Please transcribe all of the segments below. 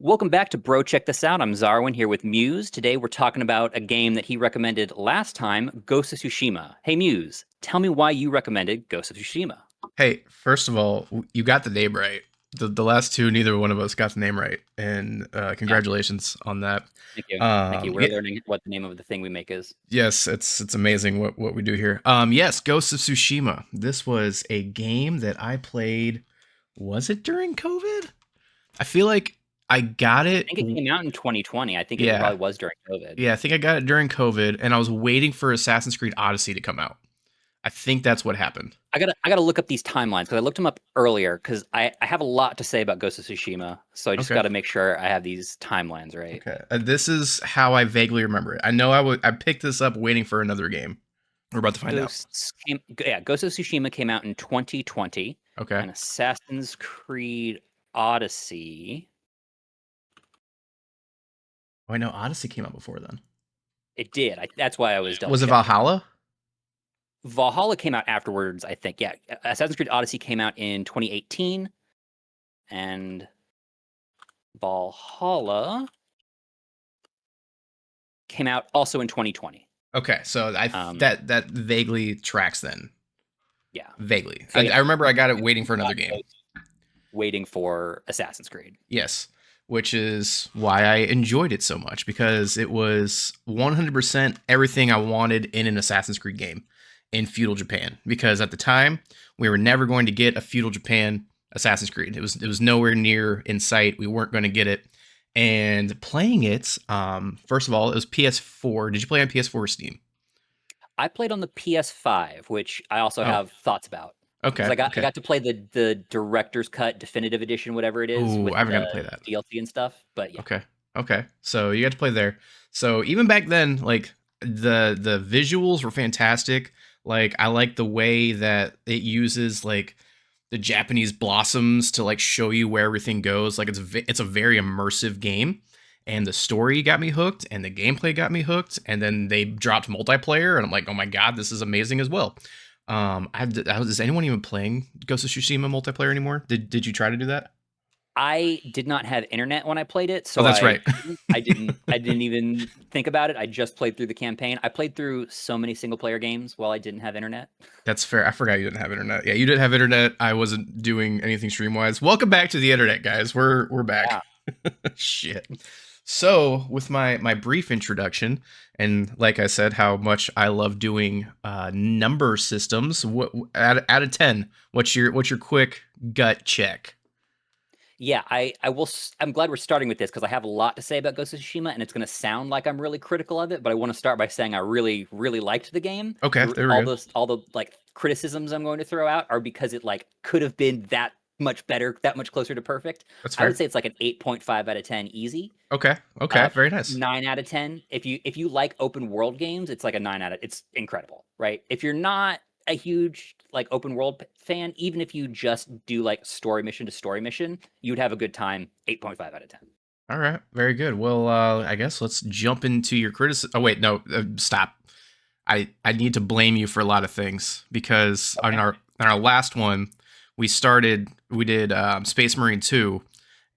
Welcome back to Bro Check This Out. I'm Zarwin here with Muse. Today we're talking about a game that he recommended last time, Ghost of Tsushima. Hey Muse, tell me why you recommended Ghost of Tsushima. Hey, first of all, you got the name right. The last two, neither one of us got the name right, and Yeah, congratulations on that. thank you. Thank you. We're Yeah, learning what the name of the thing we make is. yes, it's amazing what we do here. Yes, Ghost of Tsushima. This was a game that I played. Was it during COVID? I feel like I got I it. think it came out in 2020. I think it Yeah, probably was during COVID. yeah, I think I got it during COVID, and I was waiting for Assassin's Creed Odyssey to come out. I think that's what happened. I gotta look up these timelines because I looked them up earlier because I have a lot to say about Ghost of Tsushima. So I just Okay. got to make sure I have these timelines right. Okay. This is how I vaguely remember it. I know I picked this up waiting for another game. We're about to find out. Ghost of Tsushima came out in 2020, Okay. and Assassin's Creed Odyssey. Oh, I know Odyssey came out before then. It did. That's why I was double Was it checking. Valhalla? Valhalla came out afterwards, I think. Yeah, Assassin's Creed Odyssey came out in 2018, and Valhalla came out also in 2020. Okay, so I Um, that vaguely tracks then. yeah. Vaguely, So I yeah, remember I got it waiting for you got another game. those waiting for Assassin's Creed. Yes, which is why I enjoyed it so much because it was 100% everything I wanted in an Assassin's Creed game in feudal Japan. Because at the time, we were never going to get a feudal Japan Assassin's Creed. It was nowhere near in sight. We weren't going to get it. And playing it, first of all, it was PS4. Did you play on PS4 or Steam? I played on the PS5, which I also Oh, have thoughts about because okay, I okay. got to play the director's cut definitive edition, whatever it is, Ooh, with I haven't got the to play that. DLC and stuff. But yeah, Okay. Okay. So you got to play there. So even back then, like the visuals were fantastic. Like I like the way that it uses like the Japanese blossoms to like show you where everything goes. Like it's a very immersive game. And the story got me hooked, and the gameplay got me hooked, and then they dropped multiplayer, and I'm like, oh my god, this is amazing as well. Is anyone even playing Ghost of Tsushima multiplayer anymore? Did you try to do that? I did not have internet when I played it, Oh, so that's right. I didn't even think about it. I just played through the campaign. I played through so many single player games while I didn't have internet. That's fair. I forgot you didn't have internet. Yeah, you didn't have internet. I wasn't doing anything stream wise. Welcome back to the internet, guys. We're back. Yeah. Shit. So, with my brief introduction, and like I said, how much I love doing number systems. What out of 10? What's your quick gut check? Yeah, I will. I'm glad we're starting with this because I have a lot to say about Ghost of Tsushima, and it's going to sound like I'm really critical of it. But I want to start by saying I really, really liked the game. Okay, there we go. All the like criticisms I'm going to throw out are because it like could have been that much better, that much closer to perfect. That's I would fair. say it's like an 8.5 out of 10, easy. Okay, okay, Uh, very nice. 9 out of 10. If you like open world games, it's like a 9 out of. It's incredible, right? If you're not a huge like open world fan, even if you just do like story mission to story mission, you'd have a good time. 8.5 out of 10. All right, very good. Well, I guess let's jump into your criticism. Oh wait, no, stop. I need to blame you for a lot of things because Okay. on our last one we did Space Marine 2,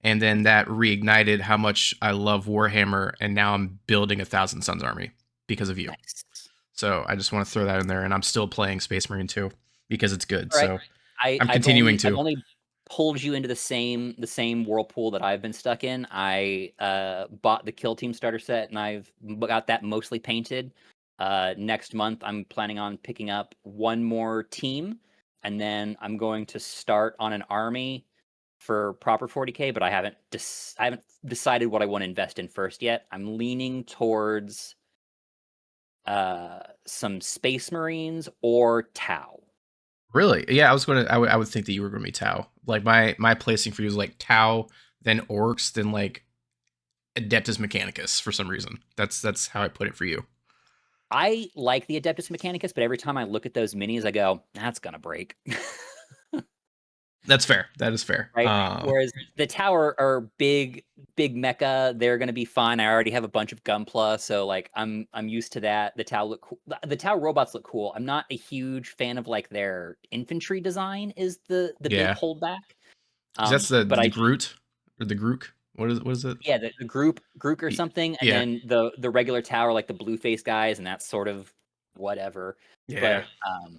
and then that reignited how much I love Warhammer, and now I'm building a Thousand Suns army because of you. Nice. So I just want to throw that in there, and I'm still playing Space Marine 2 because it's good. All right. So I'm continuing I've to. only pulled you into the same whirlpool that I've been stuck in. I bought the Kill Team starter set and I've got that mostly painted. Next month I'm planning on picking up one more team, and then I'm going to start on an army for proper 40k, but I haven't decided what I want to invest in first yet. I'm leaning towards some Space Marines or Tau. Really? Yeah, I would think that you were gonna be Tau. Like my placing for you is like Tau, then Orcs, then like Adeptus Mechanicus for some reason. That's how I put it for you. I like the Adeptus Mechanicus, but every time I look at those minis, I go, "That's gonna break." That's fair. That is fair. Right? Whereas the tower are big mecha. They're gonna be fine. I already have a bunch of Gunpla, so like I'm used to that. The Tau look cool. The Tau robots look cool. I'm not a huge fan of like their infantry design is the big Yeah. holdback. That's But the I Groot or the Grook. What is it? Yeah, the group or Y- something, and Yeah, then the regular tower, like the blue face guys, and that's sort of whatever. yeah, But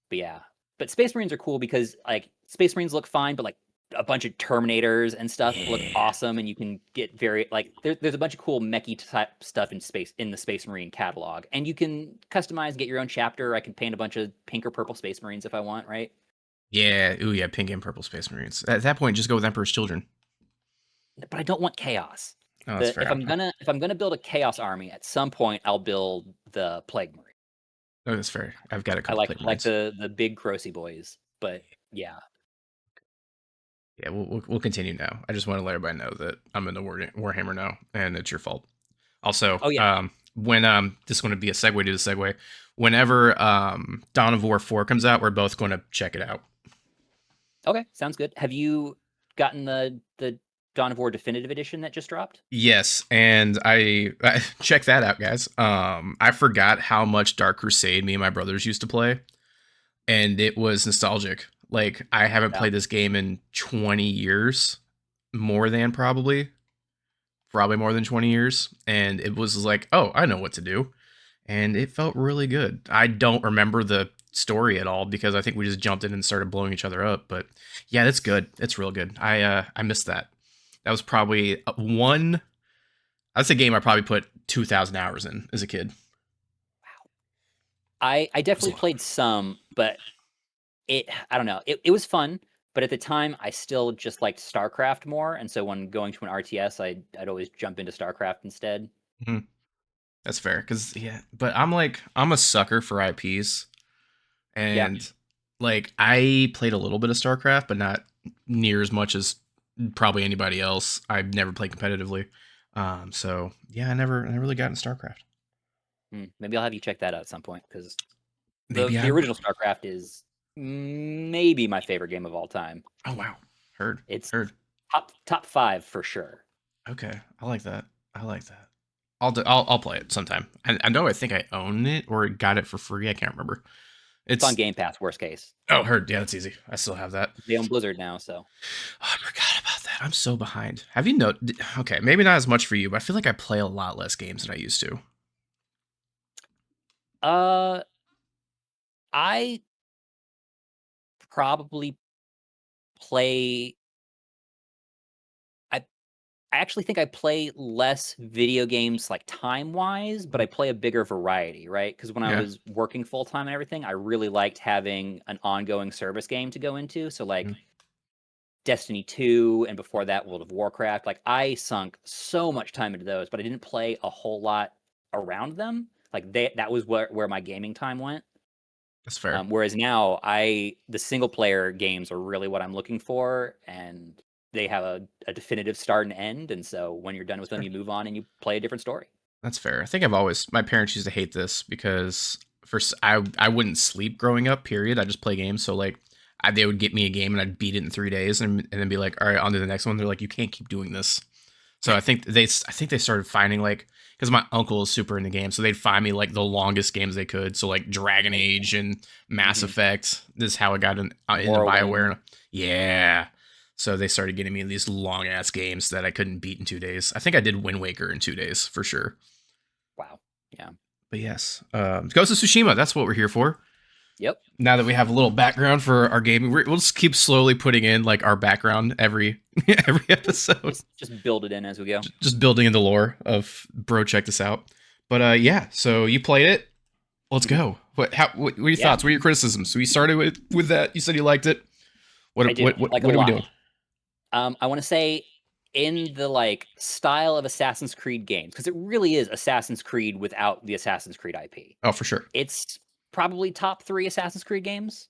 but yeah, but Space Marines are cool because like Space Marines look fine, but like a bunch of Terminators and stuff look yeah, awesome, and you can get very like there's a bunch of cool mechy type stuff in the Space Marine catalog, and you can customize, get your own chapter. I can paint a bunch of pink or purple Space Marines if I want, right? yeah. Ooh, yeah, pink and purple Space Marines. At that point, just go with Emperor's Children. But I don't want chaos. Oh, that's The fair. if I'm gonna build a chaos army, at some point I'll build the Plague Marine. Oh, that's fair. I've got a I couple Plague like Marines. the big Crossy boys, but yeah. Yeah, we'll continue now. I just want to let everybody know that I'm into Warhammer now, and it's your fault. Also, Oh yeah. when this is going to be a segue to the segue. Whenever Dawn of War 4 comes out, we're both going to check it out. Okay, sounds good. Have you gotten the Dawn of War Definitive Edition that just dropped? Yes, and I check that out, guys. I forgot how much Dark Crusade me and my brothers used to play, and it was nostalgic. Like I haven't Yeah. played this game in 20 years, more than probably more than 20 years, and it was like, oh, I know what to do, and it felt really good. I don't remember the story at all because I think we just jumped in and started blowing each other up, but yeah, that's good. It's real good. I missed that. That was probably one. That's a game I probably put 2,000 hours in as a kid. I It was a definitely lot. played some, but I don't know. It was fun, but at the time I still just liked StarCraft more, and so when going to an RTS, I'd always jump into StarCraft instead. Mhm. That's fair, cause yeah, but I'm a sucker for IPs, Yeah. and like I played a little bit of StarCraft, but not near as much as probably anybody else. I've never played competitively, so yeah, I never really got into StarCraft. Maybe I'll have you check that out at some point because Maybe the I will. original StarCraft is maybe my favorite game of all time. Oh wow, heard, It's heard. top five for sure. Okay, I like that. I like that. I'll play it sometime. I know I think I own it or got it for free. I can't remember. It's on It's Game Pass, worst case. oh heard. Yeah, that's easy. I still have that. They own Blizzard now, so. Oh, I forgot about that. I'm so behind. Have you know? Okay, maybe not as much for you, but I feel like I play a lot less games than I used to. Uh, I probably play. I I actually think I play less video games like time wise, but I Mhm. play a bigger variety, right? Because when I Yeah. was working full time and everything, I really liked having an ongoing service game to go into. So like Mhm. Destiny 2 and before that World of Warcraft. Like I sunk so much time into those, but I didn't play a whole lot around them. Like that was where my gaming time went. That's fair. Whereas now the single player games are really what I'm looking for, and they have a definitive start and end. And so when you're done with That's them, fair. you move on and you play a different story. That's fair. I think I've always my parents used to hate this because I wouldn't sleep growing up. Period. I just play games. So like they would get me a game and I'd beat it in 3 days and then be like, all right, on to the next one. They're like, you can't keep doing this. So I think they started finding like because my uncle is super into games, so they'd find me like the longest games they could. So like Dragon Age and Mass Hmm. Effect. This is how I got into Morrowind. Bioware. Yeah. So they started getting me these long ass games that I couldn't beat in 2 days. I think I did Wind Waker in 2 days for sure. Wow. Yeah. But yes, Ghost of Tsushima. That's what we're here for. Yep. Now that we have a little background for our gaming, we'll just keep slowly putting in like our background every every episode. Just build it in as we go. Just building in the lore of bro. Check this out. But yeah, so you played it. Let's Hmm. go. What are your Yeah, thoughts? What are your criticisms? So we started with that. You said you liked it. I do like it a What are we lot. doing? I want to say in the like style of Assassin's Creed games, because it really is Assassin's Creed without the Assassin's Creed IP. Oh, for sure. It's probably top three Assassin's Creed games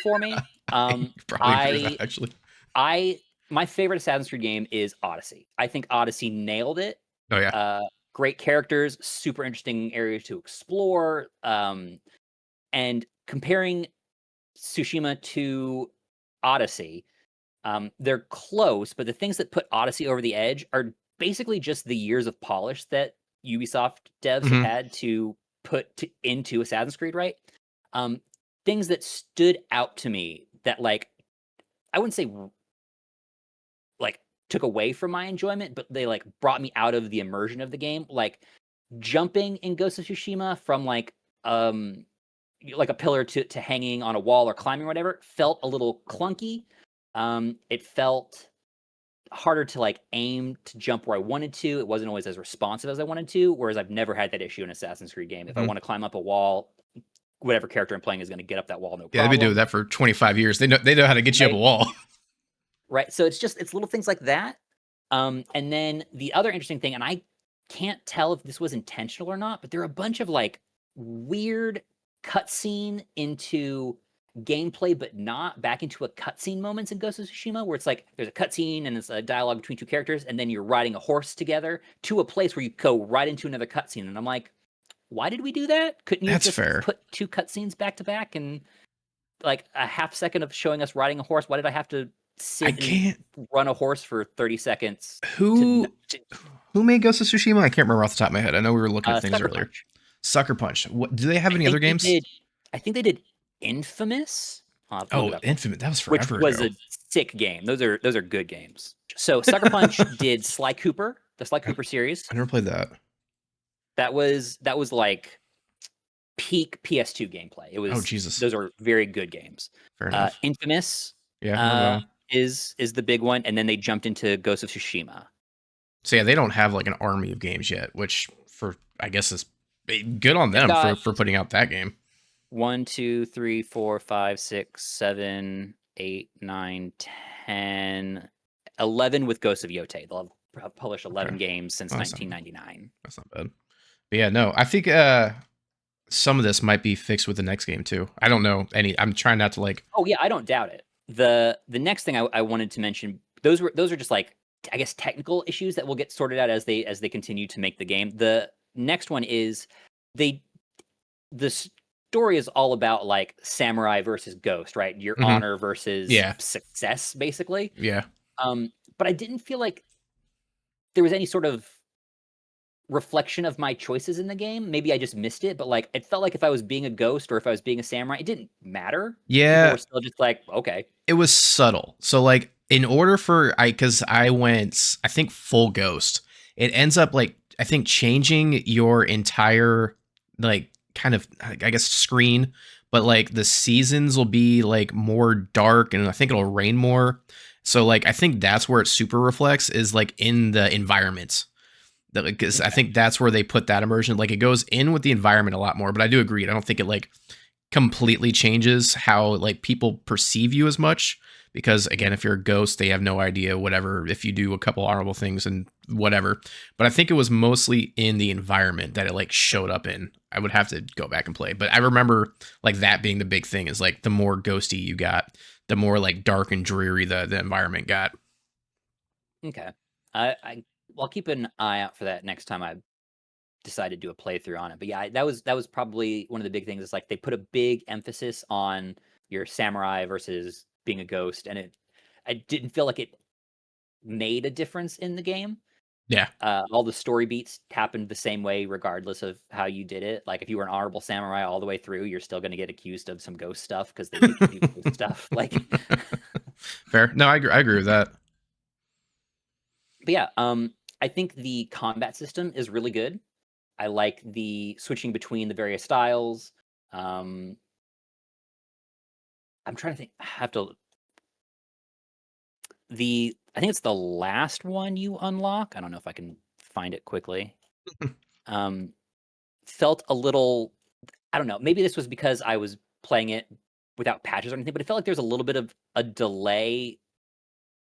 for me. I probably agree with that I actually. I my favorite Assassin's Creed game is Odyssey. I think Odyssey nailed it. Oh yeah. Uh, Great characters, super interesting areas to explore. And comparing Tsushima to Odyssey, they're close, but the things that put Odyssey over the edge are basically just the years of polish that Ubisoft devs have Hmm. had to into Assassin's Creed, right? Um, Things that stood out to me that like I wouldn't say like took away from my enjoyment, but they like brought me out of the immersion of the game. Like jumping in Ghost of Tsushima from like a pillar to hanging on a wall or climbing or whatever felt a little clunky. It felt harder to like aim to jump where I wanted to. It wasn't always as responsive as I wanted to. Whereas I've never had that issue in Assassin's Creed game. If I Mhm. want to climb up a wall, whatever character I'm playing is going to get up that wall, no Yeah, they've been doing problem. that for 25 years. They know how to get you up a Right. wall. Right. So it's little things like that. And then the other interesting thing, and I can't tell if this was intentional or not, but there are a bunch of like weird cutscene into gameplay, but not back into a cutscene moments in Ghost of Tsushima, where it's like there's a cutscene and it's a dialogue between two characters, and then you're riding a horse together to a place where you go right into another cutscene. And I'm like, why did we do that? Couldn't you have That's just fair. put two cutscenes back to back and like a half second of showing us riding a horse? Why did I have to I sit and can't. run a horse for 30 seconds to, Who who made Ghost of Tsushima? I can't remember off the top of my head. I know we were looking at things Sucker earlier. Punch? Sucker Punch. What do they have I any think other they games? did. I think they did Infamous. I'll have to look Oh, it up, Infinite. That was which forever was ago. a sick game. Those are good games. So Sucker Punch did Sly Cooper, the Sly I, Cooper series. I never played that. That was like peak PS2 gameplay. It Oh was Jesus. those are very good games. Fair enough. Infamous Yeah, know that uh, one. is the big one, and then they jumped into Ghost of Tsushima. So yeah, they don't have like an army of games yet, which for I guess is good on They've them got for putting out that game. 1, 2, 3, 4, 5, 6, 7, 8, 9, 10, 11 with Ghosts of Yote. They'll have published Okay, 11 games since well, 1999. that's not bad. But yeah, no, I think some of this might be fixed with the next game too. I don't know any. I'm trying not to like. Oh yeah, I don't doubt it. The next thing I wanted to mention, those are just like I guess technical issues that will get sorted out as they continue to make the game. The next one is they the story is all about like samurai versus ghost, right? Your Mhm. honor versus Yeah, success, basically. yeah, But I didn't feel like there was any sort of reflection of my choices in the game. Maybe I just missed it, but like it felt like if I was being a ghost or if I was being a samurai, it didn't matter. People yeah. were still just like, okay, It was subtle. So like in order for because I went I think full ghost, it ends up like I think changing your entire like kind of I guess screen, but like the seasons will be like more dark and I think it'll rain more. So like I think that's where it super reflects is like in the environment. Because I okay, think that's where they put that immersion. Like it goes in with the environment a lot more, but I do agree. I don't think it like completely changes how like people perceive you as much because again if you're a ghost they have no idea whatever if you do a couple honorable things and whatever, but I think it was mostly in the environment that it like showed up in. I would have to go back and play, but I remember like that being the big thing is like the more ghosty you got, the more like dark and dreary the environment got. okay. I I'll keep an eye out for that next time I decide to do a playthrough on it. But yeah, that was probably one of the big things. Is like they put a big emphasis on your samurai versus being a ghost, and I didn't feel like it made a difference in the game. Yeah. All the story beats happened the same way, regardless of how you did it. Like if you were an honorable samurai all the way through, you're still going to get accused of some ghost stuff because they make you do ghost stuff. Like, Fair. No, I agree with that. but yeah, I think the combat system is really good. I like the switching between the various styles. Um, I'm trying to think. I have to I think it's the last one you unlock. I don't know if I can find it quickly. Um, felt a little I don't know, maybe this was because I was playing it without patches or anything, but it felt like there's a little bit of a delay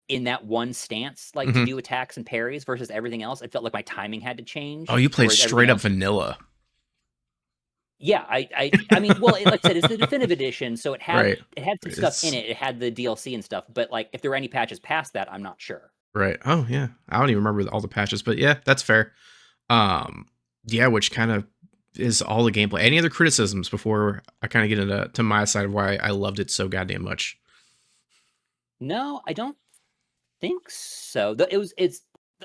in that one stance, like to Hmm. do attacks and parries versus everything else. It felt like my timing had to Oh, change, you played whereas everything straight up else vanilla. yeah, I mean, well, like I said, it's the definitive edition, so Right. it had some stuff in It's it. It had the DLC and stuff, but like if there were any patches past that, I'm not sure. right. Oh yeah. I don't even remember all the patches, but yeah, that's fair. Um, yeah, which kind of is all the gameplay. Any other criticisms before I kind of get into to my side of why I loved it so goddamn much? No, I don't think so. It's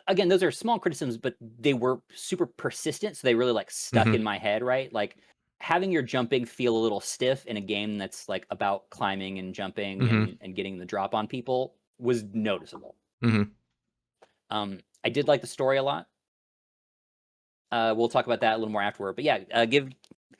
again, those are small criticisms, but they were super persistent, so they really like stuck Hmm. in my head, right? Like having your jumping feel a little stiff in a game that's like about climbing and jumping Hmm. and getting the drop on people was noticeable. Hmm. I did like the story a lot. We'll talk about that a little more afterward. But yeah,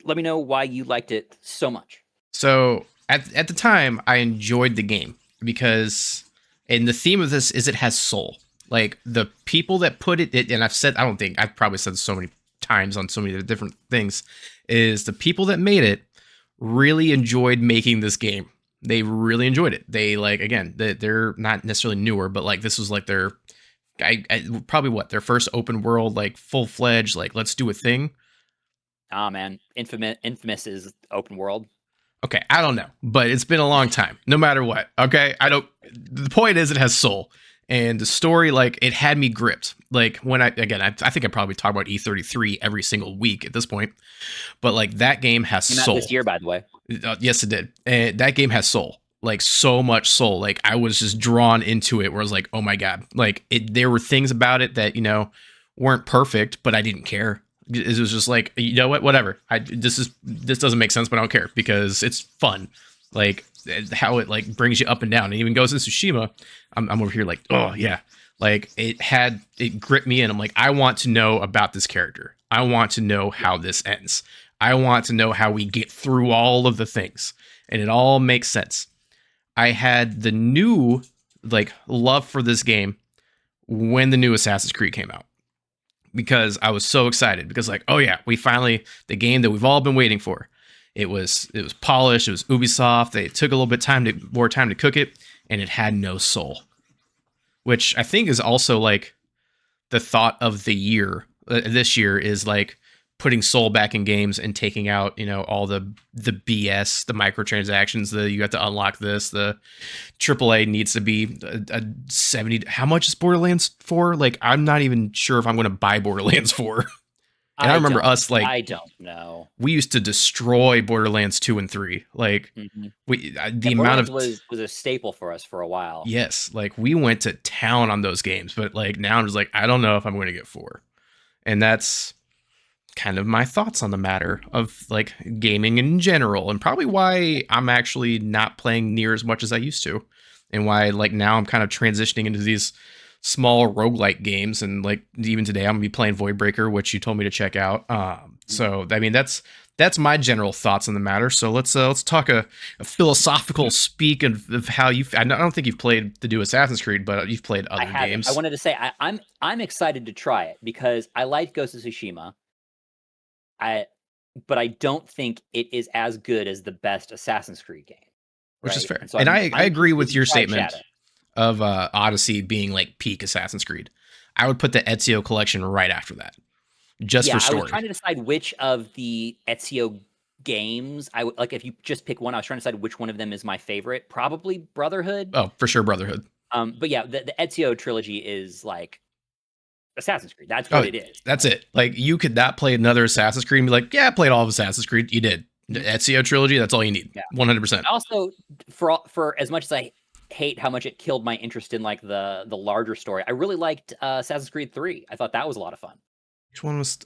let me know why you liked it so much. So at the time, I enjoyed the game because, and the theme of this is it has soul. Like the people that put it, and I've probably said this so many times on so many different things, is the people that made it really enjoyed making this game. They really enjoyed it. They like, again, they're not necessarily newer, but like this was like their, probably what, their first open world, like full fledged, like let's do a thing. Ah, man, Infamous is open world. Okay, I don't know, but it's been a long time. No matter what, okay, I don't. The point is, it has soul, and the story, like, it had me gripped. Like when I think I probably talk about E33 every single week at this point, but like that game has Came out soul. this year, by the way. Yes, it did. And that game has soul, like so much soul. Like I was just drawn into it. Where I was like, oh my god, like it. There were things about it that weren't perfect, but I didn't care. It was just like, you know what, whatever. This doesn't make sense, but I don't care because it's fun. Like how it like brings you up and down, and even goes in Tsushima. I'm over here like, oh yeah, like it gripped me in. I'm like, I want to know about this character. I want to know how this ends. I want to know how we get through all of the things, and it all makes sense. I had the new like love for this game when the new Assassin's Creed came out, because I was so excited because like, oh yeah, we finally, the game that we've all been waiting for. It was polished. It was Ubisoft. They took a little bit more time to cook it, and it had no soul, which I think is also like the thought of the year. This year is like putting soul back in games and taking out, all the BS, the microtransactions, you have to unlock this, the AAA needs to be a 70. How much is Borderlands 4? Like, I'm not even sure if I'm going to buy Borderlands 4. And I remember us, like, I don't know. We used to destroy Borderlands 2 and 3. Like, the amount of was a staple for us for a while. Yes, like we went to town on those games, but like now I'm just like, I don't know if I'm going to get 4. And that's kind of my thoughts on the matter of like gaming in general, and probably why I'm actually not playing near as much as I used to, and why like now I'm kind of transitioning into these small roguelike games. And like even today I'm gonna be playing Voidbreaker, which you told me to check out. So I mean that's my general thoughts on the matter. So let's talk a philosophical speak of how you. I don't think you've played the new Assassin's Creed, but you've played other games. I wanted to say I'm excited to try it because I like Ghost of Tsushima. But I don't think it is as good as the best Assassin's Creed game. Which is fair. And I agree with your statement of Odyssey being like peak Assassin's Creed. I would put the Ezio collection right after that, just for story. I was trying to decide which of the Ezio games I would like. If you just pick one, I was trying to decide which one of them is my favorite. Probably Brotherhood. Oh, for sure, Brotherhood. But yeah, the Ezio trilogy is like Assassin's Creed. That's what it is. That's it. Like you could not play another Assassin's Creed and be like, yeah, I played all of Assassin's Creed. You did. The Ezio trilogy, that's all you need. 100%. Also, for as much as I hate how much it killed my interest in like the larger story, I really liked Assassin's Creed 3. I thought that was a lot of fun. Which one was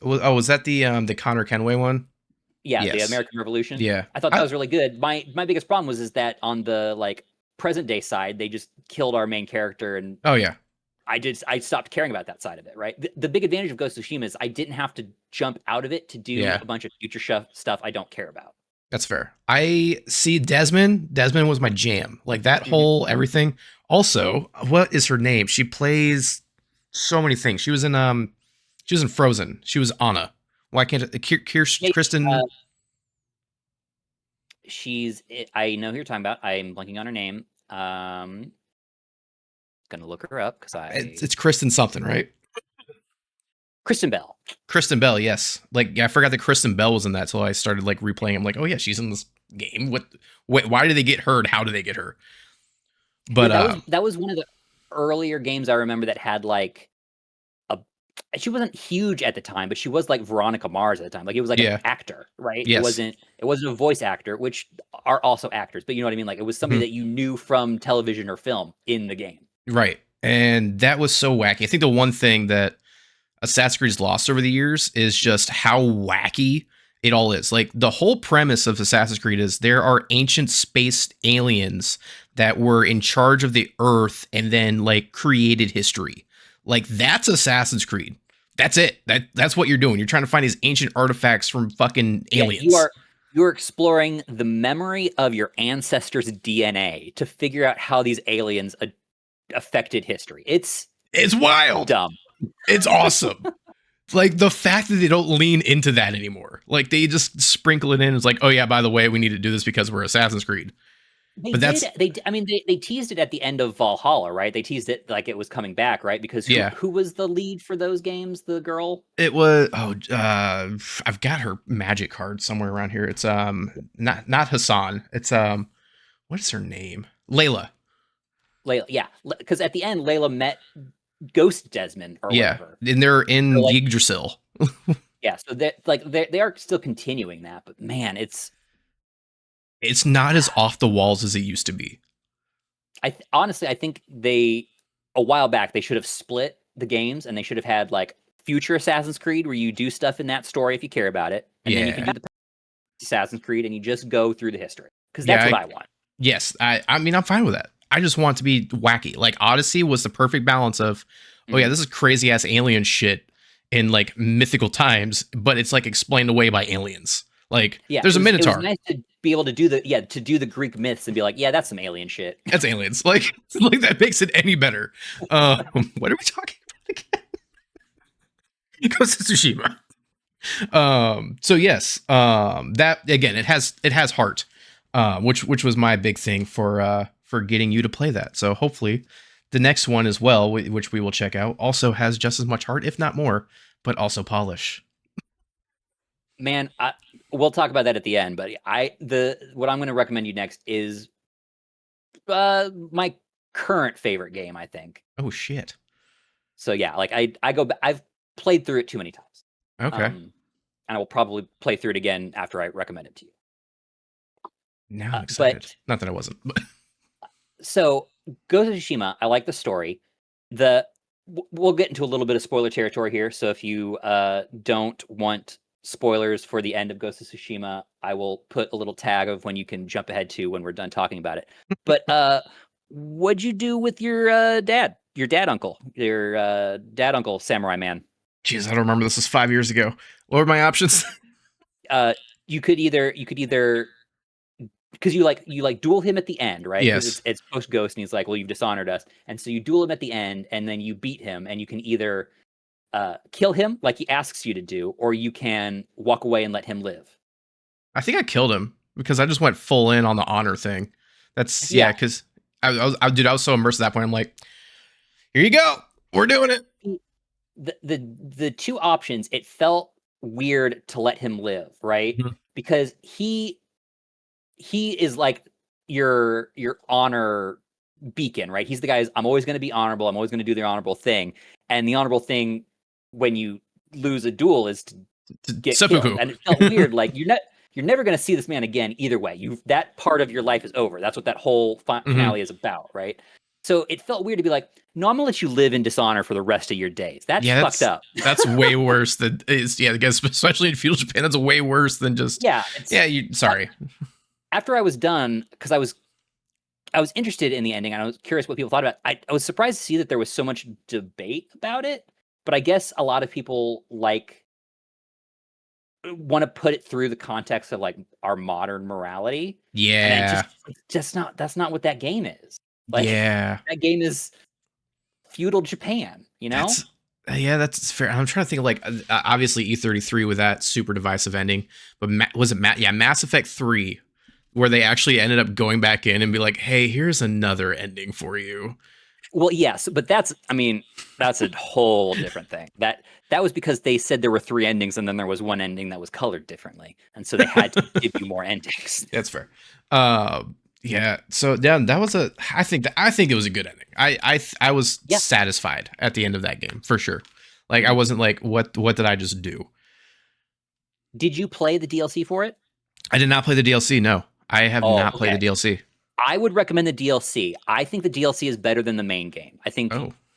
that the Connor Kenway one? Yeah, yes. The American Revolution. Yeah. I thought that was really good. My biggest problem is that on the like present day side, they just killed our main character, and oh yeah. I stopped caring about that side of it, right? The big advantage of Ghost of Tsushima is I didn't have to jump out of it to do a bunch of future stuff I don't care about. That's fair. I see Desmond. Desmond was my jam. Like that whole everything. Also, what is her name? She plays so many things. She was in Frozen. She was Anna. Why can't Kristen? I know who you're talking about. I'm blanking on her name. Gonna look her up because it's Kristen something, right? Kristen Bell. Kristen Bell, yes. Like I forgot that Kristen Bell was in that, so I started like replaying. I'm like, oh yeah, she's in this game. Why did they get her? And how did they get her? But that was one of the earlier games I remember that had like she wasn't huge at the time, but she was like Veronica Mars at the time. Like it was like an actor, right? Yes. It wasn't a voice actor, which are also actors, but you know what I mean? Like it was somebody that you knew from television or film in the game. Right. And that was so wacky. I think the one thing that Assassin's Creed's lost over the years is just how wacky it all is. Like the whole premise of Assassin's Creed is there are ancient space aliens that were in charge of the Earth and then like created history. Like that's Assassin's Creed. That's it. That's what you're doing. You're trying to find these ancient artifacts from fucking Yeah, aliens. you're exploring the memory of your ancestors' DNA to figure out how these aliens affected history. It's wild. Dumb. It's awesome. Like the fact that they don't lean into that anymore. Like they just sprinkle it in. It's like, oh yeah, by the way, we need to do this because we're Assassin's Creed. They But did. that's I mean, they teased it at the end of Valhalla, right? They teased it like it was coming back, right? Because yeah. who was the lead for those games? The girl. It was I've got her magic card somewhere around here. It's not Hassan. It's what is her name? Layla. Layla, yeah, because at the end, Layla met Ghost Desmond or Yeah. whatever. And they're in So, like, Yggdrasil. yeah, so they are still continuing that, but man, It's not as off the walls as it used to be. Honestly, I think they a while back they should have split the games and they should have had like future Assassin's Creed where you do stuff in that story if you care about it, and then you can Yeah. do the Assassin's Creed and you just go through the history because Yeah. that's what I want. Yes. I mean, I'm fine with that. I just want it to be wacky. Like Odyssey was the perfect balance of, oh yeah, this is crazy ass alien shit in like mythical times, but it's like explained away by aliens. Like Yeah, there's a Minotaur. It was nice to be able to do the Greek myths and be like, yeah, that's some alien shit. That's aliens. Like that makes it any better. What are we talking about again? Ghost of Tsushima. So yes, that again, it has heart, which was my big thing for getting you to play that. So hopefully the next one as well, which we will check out, also has just as much heart, if not more, but also polish. Man, we'll talk about that at the end, but what I'm going to recommend you next is my current favorite game, I think. Oh shit. So yeah, like I've played through it too many times. Okay. And I will probably play through it again after I recommend it to you. Now I'm excited. Not that I wasn't. But so Ghost of Tsushima, I like the story. We'll get into a little bit of spoiler territory here. So if you don't want spoilers for the end of Ghost of Tsushima, I will put a little tag of when you can jump ahead to when we're done talking about it. But what'd you do with your dad uncle samurai man? jeez, I don't remember. This was 5 years ago. What were my options? You could either because you like duel him at the end, right? Because Yes. it's post Ghost, and he's like, "Well, you've dishonored us," and so you duel him at the end, and then you beat him, and you can either kill him like he asks you to do, or you can walk away and let him live. I think I killed him because I just went full in on the honor thing. That's yeah, because I was so immersed at that point. I'm like, here you go, we're doing it. The two options, it felt weird to let him live, right? Mhm. Because he is like your honor beacon, right? He's the guy's, I'm always going to be honorable. I'm always going to do the honorable thing. And the honorable thing when you lose a duel is to get Seppuku. killed. And it felt weird. Like you're never going to see this man again either way. That part of your life is over. That's what that whole finale is about, right? So it felt weird to be like, no, I'm gonna let you live in dishonor for the rest of your days. That's fucked up. That's way worse than I guess especially in feudal Japan, that's way worse than just sorry. After I was done, because I was interested in the ending and I was curious what people thought about it. I was surprised to see that there was so much debate about it, but I guess a lot of people want to put it through the context of like our modern morality. Yeah. And that's not what that game is. Like, yeah. That game is feudal Japan, you know? That's fair. I'm trying to think of like obviously E33 with that super divisive ending, but was it Mass Effect 3 where they actually ended up going back in and be like, "Hey, here's another ending for you." Well, yes, but that's a whole different thing. That was because they said there were 3 endings and then there was one ending that was colored differently, and so they had to give you more endings. That's fair. Yeah. So that was I think it was a good ending. I was satisfied at the end of that game for sure. Like I wasn't like, what did I just do? Did you play the DLC for it? I did not play the DLC. No, I have not played the DLC. I would recommend the DLC. I think the DLC is better than the main game. I think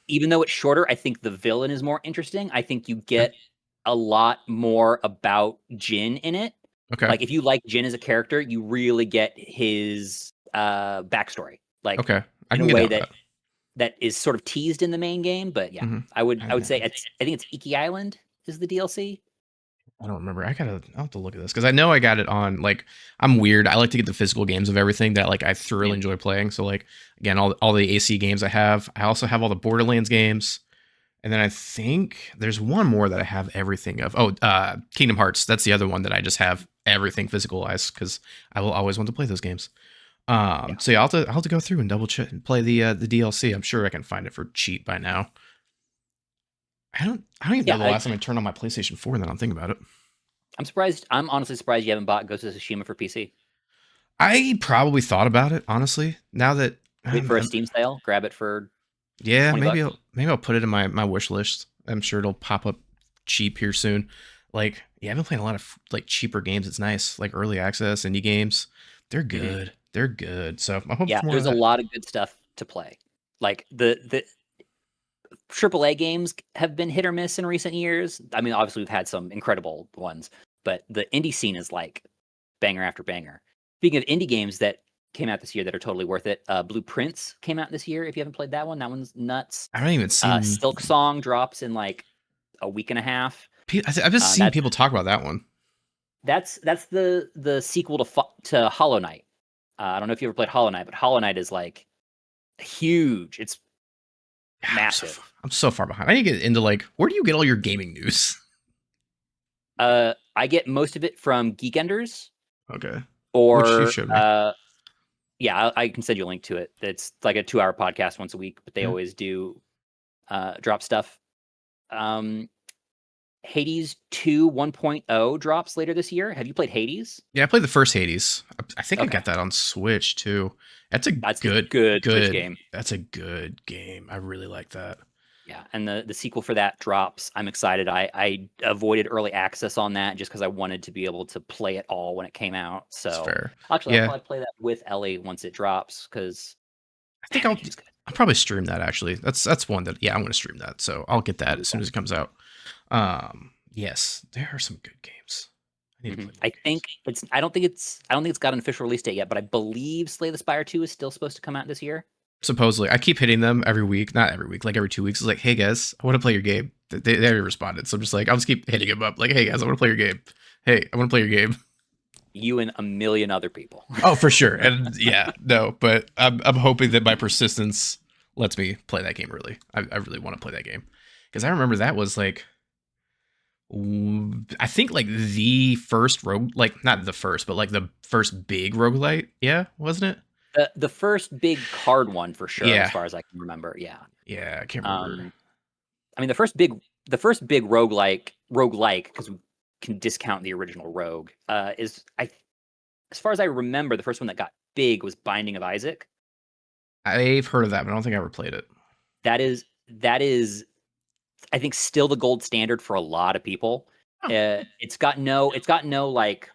even though it's shorter, I think the villain is more interesting. I think you get a lot more about Jin in it. Okay. Like if you like Jin as a character, you really get his backstory. Like okay, I can get that. that is sort of teased in the main game. But yeah, Mm-hmm. I would say I think it's Iki Island is the DLC. I don't remember. I'll have to look at this because I know I got it on like I'm weird. I like to get the physical games of everything that like I thoroughly Mhm. enjoy playing. So like again, all the AC games I have. I also have all the Borderlands games. And then I think there's one more that I have everything of. Oh, Kingdom Hearts. That's the other one that I just have everything physicalized because I will always want to play those games. Yeah, So yeah, I'll have to go through and double check and play the DLC. I'm sure I can find it for cheap by now. I don't even know yeah. the last time I turned on my PlayStation 4 and then I'm thinking about it. I'm surprised. I'm honestly surprised you haven't bought Ghost of Tsushima for PC. I probably thought about it, honestly. Now that Wait for a Steam sale. Grab it for yeah, 20 bucks. maybe I'll put it in my wish list. I'm sure it'll pop up cheap here soon. Like, yeah, I've been playing a lot of like cheaper games. It's nice, like early access indie games. They're Mhm. good. They're good. So I'm hoping Yeah, for more of there's a that. lot of good stuff to play. Like the AAA games have been hit or miss in recent years. I mean, obviously we've had some incredible ones, but the indie scene is like banger after banger. Speaking of indie games that came out this year that are totally worth it, Blue Prince came out this year. If you haven't played that one's nuts. I haven't even seen. Silk Song drops in like a week and a half. I've just seen That people talk about that one. that's the sequel to Hollow Knight. I don't know if you ever played Hollow Knight, but Hollow Knight is like huge. It's massive. I'm so far behind. I need to get into like where do you get all your gaming news? I get most of it from Geekenders Okay, which you or showed me. yeah, I can send you a link to it. It's like a 2-hour podcast once a week, but they Yeah. always do drop stuff. Um, Hades 2 1.0 drops later this year. Have you played Hades? Yeah, I played the first Hades. I think I Okay, got that on Switch too. That's a that's a good Switch good. game. That's a good game. I really like that. Yeah, and the sequel for that drops. I'm excited. I avoided early access on that just because I wanted to be able to play it all when it came out. It's So fair. actually, I'll Yeah, probably play that with Ellie once it drops because I man, think that game's good. I'll probably stream that actually. That's one that yeah I'm gonna stream that. So I'll get that as soon as it comes out. Yes, there are some good games. I need to play more I games. think it's. I don't think it's got an official release date yet, but I believe Slay the Spire 2 is still supposed to come out this year. Supposedly, I keep hitting them every week. Not every week, like every 2 weeks. It's like, hey guys, I want to play your game. They already responded, so I'm just like, I'll just keep hitting them up. Like, hey guys, I want to play your game. Hey, I want to play your game. You and a million other people. Oh, for sure. And yeah, no, but I'm hoping that my persistence lets me play that game. Really, I really want to play that game because I remember that was like I think like the first rogue, like not the first, but like the first big roguelite. Yeah, wasn't it? The first big card one for sure, as Yeah, far as I can remember. Yeah. yeah, I can't remember. Um, I mean the first big roguelike because we can discount the original Rogue. Is I as far as I remember, the first one that got big was Binding of Isaac. I've heard of that, but I don't think I ever played it. That is I think still the gold standard for a lot of people. Oh, It's got no like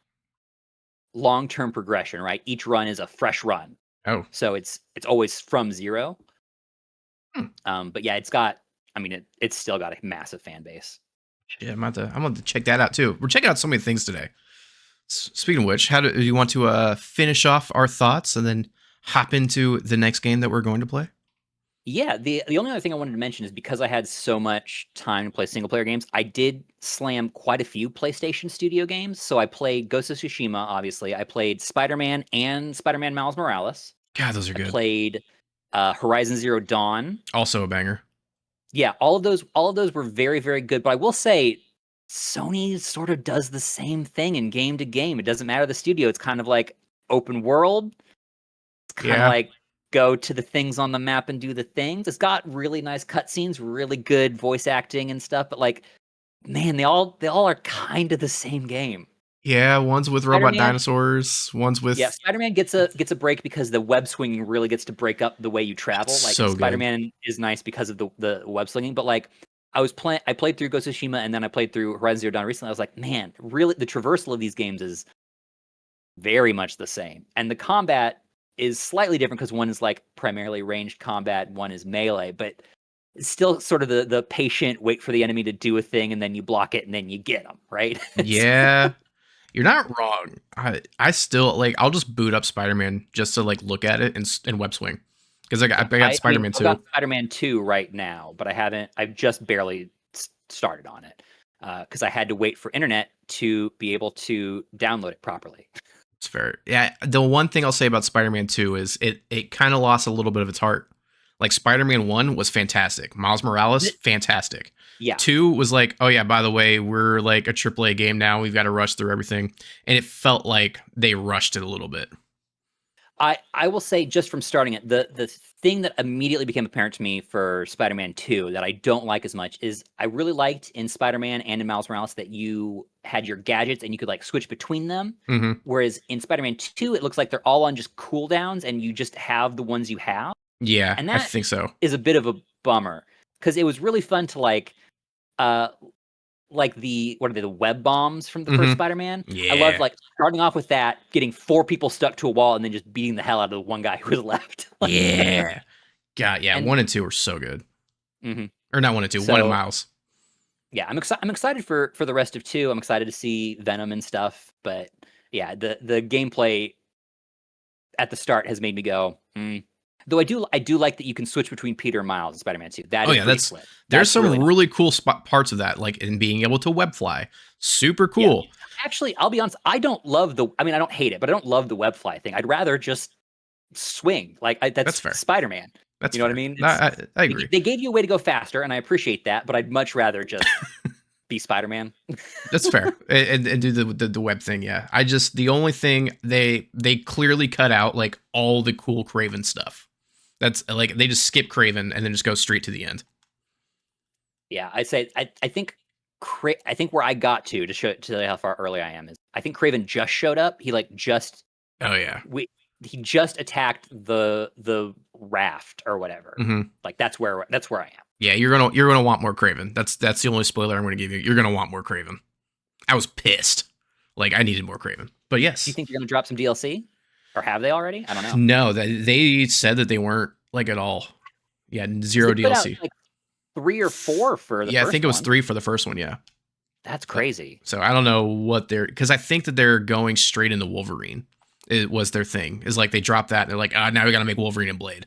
long term progression, right? Each run is a fresh run, oh, so it's always from zero. hmm. But yeah, it's got. I mean, it's still got a massive fan base. Yeah, I'm about to check that out too. We're checking out so many things today. Speaking of which, how do you want to finish off our thoughts and then hop into the next game that we're going to play? Yeah, the only other thing I wanted to mention is because I had so much time to play single player games, I did slam quite a few PlayStation Studio games. So I played Ghost of Tsushima, obviously. I played Spider Man and Spider Man Miles Morales. God, those are I good. played Horizon Zero Dawn. Also a banger. Yeah, all of those were very very good. But I will say, Sony sort of does the same thing in game to game. It doesn't matter the studio. It's kind of like open world. It's kind of Yeah, like go to the things on the map and do the things. It's got really nice cutscenes, really good voice acting and stuff. But like, man, they all are kind of the same game. yeah. One's with Spider robot Man, dinosaurs. One's yeah, with Spider Man gets a break because the web swinging really gets to break up the way you travel. Like so Spider good. Man is nice because of the web slinging, but like. I played through Ghost of Tsushima and then I played through Horizon Zero Dawn recently. I was like, man, really, the traversal of these games is very much the same. And the combat is slightly different because one is like primarily ranged combat, one is melee, but it's still sort of the patient wait for the enemy to do a thing and then you block it and then you get them, right? It's Yeah, you're not wrong. I still like. I'll just boot up Spider Man just to like look at it and web swing. Because I Yeah, got I mean, Spider-Man I've got 2. Spider-Man 2 right now, but I've just barely started on it because I had to wait for internet to be able to download it properly. It's fair. Yeah, the one thing I'll say about Spider-Man 2 is it kind of lost a little bit of its heart. Like Spider-Man 1 was fantastic. Miles Morales, fantastic. Yeah, 2 was like, oh yeah, by the way, we're like a AAA game now. We've got to rush through everything. And it felt like they rushed it a little bit. I will say just from starting it, the thing that immediately became apparent to me for Spider-Man 2 that I don't like as much is I really liked in Spider-Man and in Miles Morales that you had your gadgets and you could like switch between them. Hmm. Whereas in Spider-Man 2, it looks like they're all on just cooldowns and you just have the ones you have. Yeah, And I that think so. is a bit of a bummer because it was really fun to uh like the what are they, the web bombs from the first Hmm. Spider-Man? I loved Yeah. like starting off with that, getting 4 people stuck to a wall and then just beating the hell out of the one guy who was left. Yeah. God, yeah, And 1 and 2 are so good. mhm. Or not 1 and 2, 1 and So, Miles. yeah, I'm excited for the rest of 2. I'm excited to see Venom and stuff, but yeah, the gameplay at the start has made me go, "Mm." Though I do like that you can switch between Peter and Miles in Spider-Man 2. That Oh is yeah, pretty slick. there's That's really some nice. really cool parts of that, like in being able to web fly. Super Yeah. cool. Actually, I'll be honest, I mean, I don't hate it, but I don't love the web fly thing. I'd rather just swing. Like That's that's fair. Spider-Man. That's You know what I fair. mean? No, I agree. They gave you a way to go faster, and I appreciate that, but I'd much rather just be Spider-Man. That's fair. And do the web thing. Yeah. I just the only thing they clearly cut out like all the cool Craven stuff. That's like they just skip Craven and then just go straight to the end. Yeah, I'd say I think I think where I got to show you how far early I am is I think Craven just showed up. He like just Oh yeah. we he just attacked the raft or whatever. Hmm. Like that's where I am. Yeah, you're gonna want more Craven. That's the only spoiler I'm gonna give you. You're gonna want more Craven. I was pissed. Like I needed more Craven. But Do you yes. think they're gonna drop some DLC? Or have they already? I don't know. No, they said that they weren't like at all. Yeah, Because zero they put out DLC. like 3 or 4 for the Yeah, I think first it was one. 3 for the first one. Yeah. That's So, crazy. so I don't know what they're because I think that they're going straight into Wolverine. It was their thing. Is like they dropped that and they're like, now we got to make Wolverine and Blade.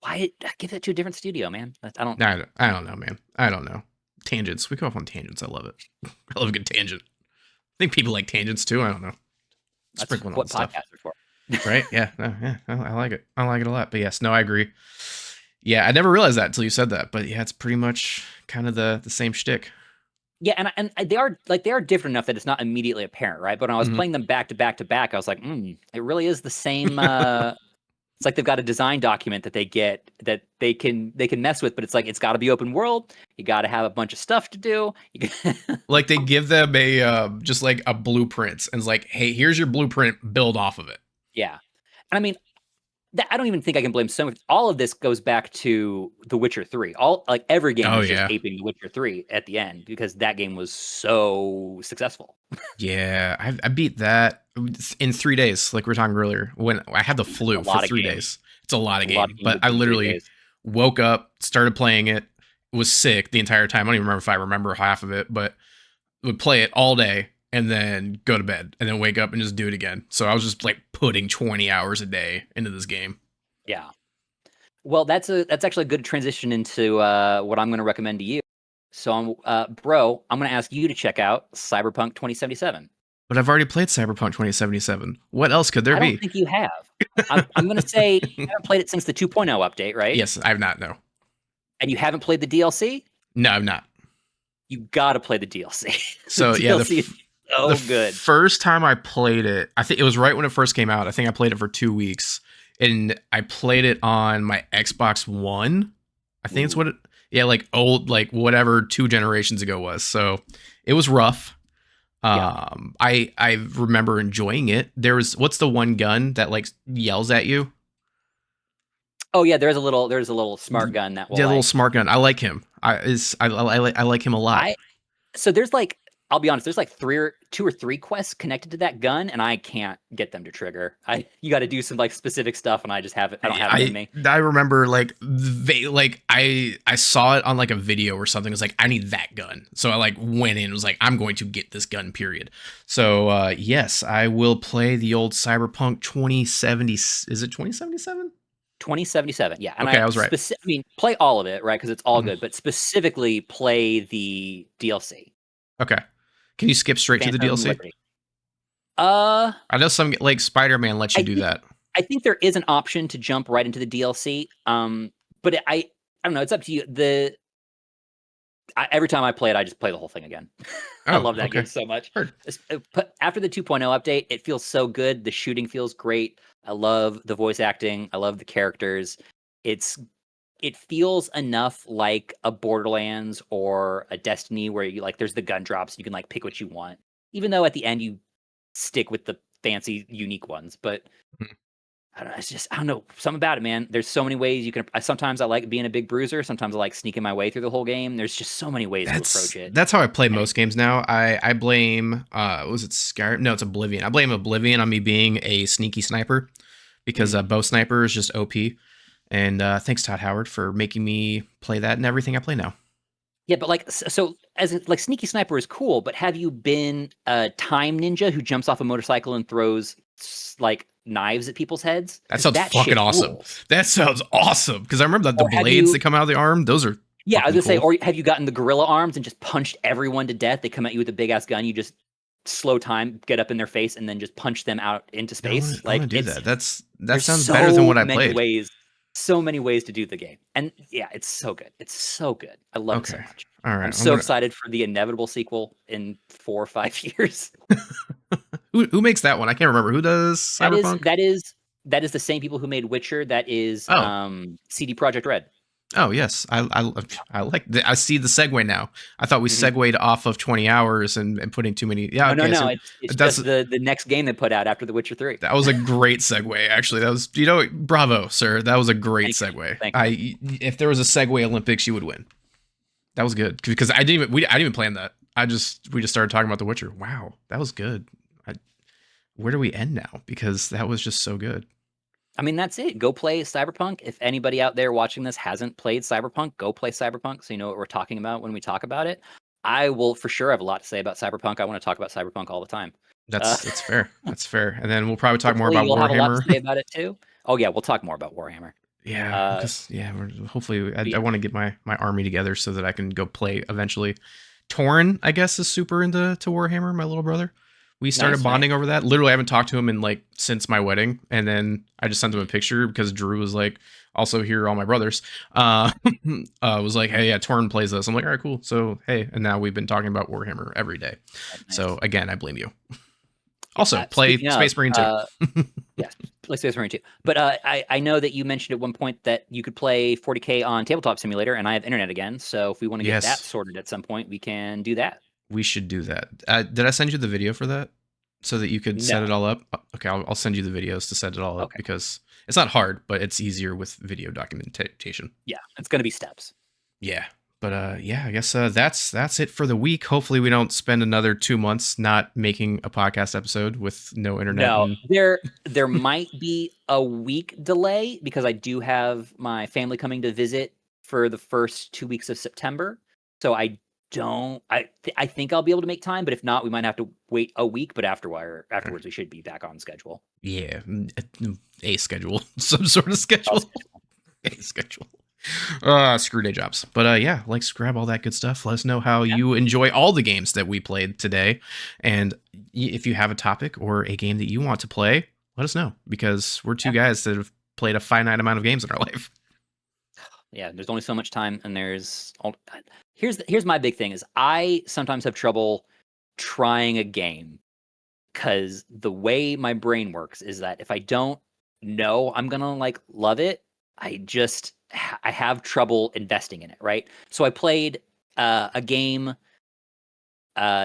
Why give that to a different studio, man? I don't. I don't know, man. I don't know. Tangents. We go off on tangents. I love it. I love a good tangent. I think people like tangents too. I don't know. That's Sprinkling on what stuff. podcasts are for. Right? Yeah. No, yeah. I like it. I like it a lot. But yes, no, I agree. Yeah, I never realized that until you said that. But yeah, it's pretty much kind of the same shtick. Yeah, and they are different enough that it's not immediately apparent, right? But when I was Hmm. playing them back to back to back, I was like, it really is the same. It's like they've got a design document that they get that they can mess with, but it's like it's got to be open world. You got to have a bunch of stuff to do. Like they give them a just like a blueprint and it's like, hey, here's your blueprint. Build off of it. Yeah, and I mean, I don't even think I can blame so much. All of this goes back to The Witcher 3. All like every game Oh is just yeah. aping The Witcher 3 at the end because that game was so successful. Yeah, I beat that in 3 days, like we were talking earlier. When I had the A flu for lot of 3 days, it's a lot of a lot of game. games But to I do in three literally days. woke up, started playing it, was sick the entire time. I don't even remember if I remember half of it, but would play it all day and then go to bed and then wake up and just do it again. So I was just like putting 20 hours a day into this game. Yeah. Well, that's actually a good transition into what I'm going to recommend to you. So, bro, I'm going to ask you to check out Cyberpunk 2077. But I've already played Cyberpunk 2077. What else could there I don't be? think you have. I'm going to say you haven't played it since the 2.0 update, right? Yes, I've not. No, And you haven't played the DLC. no, I'm not. You got to play the DLC. The So yeah, DLC is the so good. first time I played it, I think it was right when it first came out. I think I played it for 2 weeks, and I played it on my Xbox One. I think it's Ooh. what it, yeah, like old, like whatever 2 generations ago was. So it was rough. Yeah. I remember enjoying it. There was what's the one gun that like yells at you? Oh yeah, there's a little smart gun that will Yeah, the little like smart gun. I like him. I like him a lot. I so there's like I'll be honest, there's like 2 or 3 quests connected to that gun, and I can't get them to trigger. You got to do some like specific stuff, and I just have it. I don't have it in me. I remember like I saw it on like a video or something. It was like I need that gun, so I like went in. And was like I'm going to get this gun. Period. So yes, I will play the old Cyberpunk 2070. Is it 2077? 2077. Yeah, and Okay, I was right. I mean, play all of it, right? Because it's all Mhm. good, but specifically play the DLC, Okay. Can you skip straight to the Phantom DLC? Liberty. Uh, I know some like Spider-Man lets you I do think that. I think there is an option to jump right into the DLC. But I don't know. It's up to you. Every time I play it, I just play the whole thing again. I Oh, love that okay. game so much. Heard. After the 2.0 update, it feels so good. The shooting feels great. I love the voice acting. I love the characters. It's it feels enough like a Borderlands or a Destiny where you like there's the gun drops, you can like pick what you want. Even though at the end you stick with the fancy unique ones, but Mhm. I don't know, it's just I don't know, something about it, man. There's so many ways you can sometimes I like being a big bruiser, sometimes I like sneaking my way through the whole game. There's just so many ways to approach it. That's how I play And most games now. I blame was it Skyrim? No, it's Oblivion. I blame Oblivion on me being a sneaky sniper because mm. bow sniper is just OP. And thanks Todd Howard for making me play that in everything I play now. Yeah, but like so like sneaky sniper is cool, but have you been a time ninja who jumps off a motorcycle and throws like knives at people's heads? That Because sounds that fucking shit awesome. rules. That sounds awesome because I remember that the Or have blades you that come out of the arm, those are Yeah, I was fucking gonna say, cool. or have you gotten the gorilla arms and just punched everyone to death? They come at you with a big ass gun, you just slow time, get up in their face, and then just punch them out into space. I want to Like do that. That there's sounds better than so what I many played. ways, so many ways to do the game. And yeah, it's so good. It's so good. I love it so Okay. much. All I'm right. I'm so gonna. excited for the inevitable sequel in 4 or 5 years. Who makes that one? I can't remember. Who does That is Cyberpunk? that is that is the same people who made Witcher. That is Oh, CD Projekt Red. oh yes. I like. I see the segue now. I thought we Mhm. segued off of 20 hours and putting too many. Yeah. No, no, Okay. no. So It's that's just the next game they put out after The Witcher 3. that was a great segue. Actually, that was bravo, sir. That was a great Thank you. segue. Thank you. If there was a segue Olympics, you would win. That was good because I didn't even plan that. We just started talking about The Witcher. Wow, that was good. I, where do we end now? Because that was just so good. I mean, that's it. Go play Cyberpunk. If anybody out there watching this hasn't played Cyberpunk, go play Cyberpunk so you know what we're talking about when we talk about it. I will for sure have a lot to say about Cyberpunk. I want to talk about Cyberpunk all the time. Uh, That's fair. That's fair. And then we'll probably talk more hopefully, about you'll have a lot to Warhammer. say about it too. Oh yeah, we'll talk more about Warhammer. Yeah, Uh, because hopefully but I yeah, want to get my army together so that I can go play eventually. Torn, I guess, is super into Warhammer. My little brother. We started nice, nice. bonding over that. Literally, I haven't talked to him in like since my wedding, and then I just sent him a picture because Drew was like, also here are all my brothers. Was like, hey, yeah, Torn plays this. I'm like, all right, cool. So hey, and now we've been talking about Warhammer every day. So Nice. again, I blame you. Yeah. Also, play Speaking of, Space Marine 2. yes, play Space Marine 2. But I know that you mentioned at one point that you could play 40K on Tabletop Simulator, and I have internet again. So if we want to get that Yes, sorted at some point, we can do that. we should do that. Did I send you the video for that so that you could set it No. all up? Okay, I'll send you the videos to set it all up Okay. because it's not hard, but it's easier with video documentation. Yeah, it's going to be steps. Yeah. But yeah, I guess that's it for the week. Hopefully, we don't spend another 2 months not making a podcast episode with no internet. No, And there might be a week delay because I do have my family coming to visit for the first 2 weeks of September. So I think I'll be able to make time, but if not, we might have to wait a week. But afterwards, we should be back on schedule. yeah, a schedule, some sort of schedule, a schedule. Screw day jobs. But yeah, like grab all that good stuff. Let us know how Yeah. you enjoy all the games that we played today. And if you have a topic or a game that you want to play, let us know because we're two Yeah. guys that have played a finite amount of games in our life. Yeah, there's only so much time, and here's my big thing is I sometimes have trouble trying a game because the way my brain works is that if I don't know I'm gonna like love it, I have trouble investing in it, right? So I played a game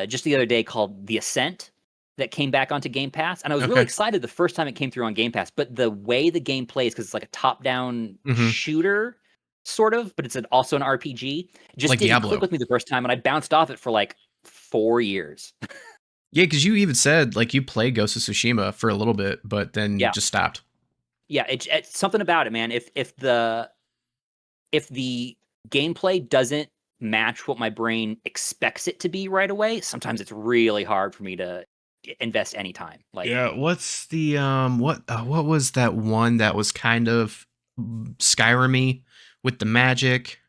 just the other day called The Ascent that came back onto Game Pass, and I was really Okay. excited the first time it came through on Game Pass. But the way the game plays, because it's like a top-down Mm-hmm. shooter, sort of, but it's also an RPG, just Like didn't click Diablo. with me the first time, and I bounced off it for like 4 years. Yeah, because you even said like you played Ghost of Tsushima for a little bit, but then Yeah, just stopped. yeah, it's something about it, man. If the gameplay doesn't match what my brain expects it to be right away, sometimes it's really hard for me to invest any time. Like, Yeah, what's the what was that one that was kind of Skyrim-y with the magic.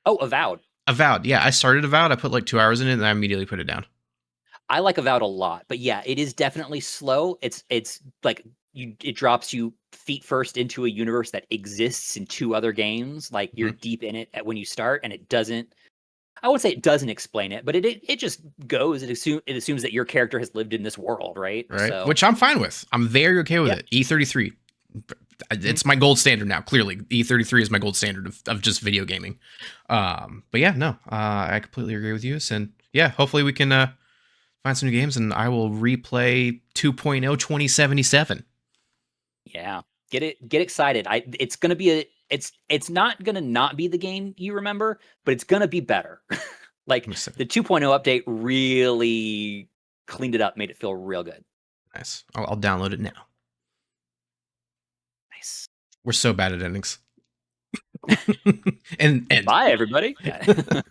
Oh, Avowed. Avowed, yeah, I started Avowed. I put like 2 hours in it, and I immediately put it down. I like Avowed a lot, but yeah, it is definitely slow. It's like it drops you feet first into a universe that exists in two other games. Like you're Mhm. deep in it when you start, and it doesn't. I would say it doesn't explain it, but it just goes. It assumes that your character has lived in this world, right? Right, So which I'm fine with. I'm very okay with yeah. it. E33, Mhm. it's my gold standard now. Clearly, E33 is my gold standard of just video gaming. But yeah, no, I completely agree with you. And yeah, hopefully we can find some new games, and I will replay 2.0 2077. Yeah. Get excited. It's gonna be it's not gonna not be the game you remember, but it's gonna be better. Like the 2.0 update really cleaned it up, made it feel real good. Nice. I'll download it now. Nice. We're so bad at endings. And Bye everybody. Yeah.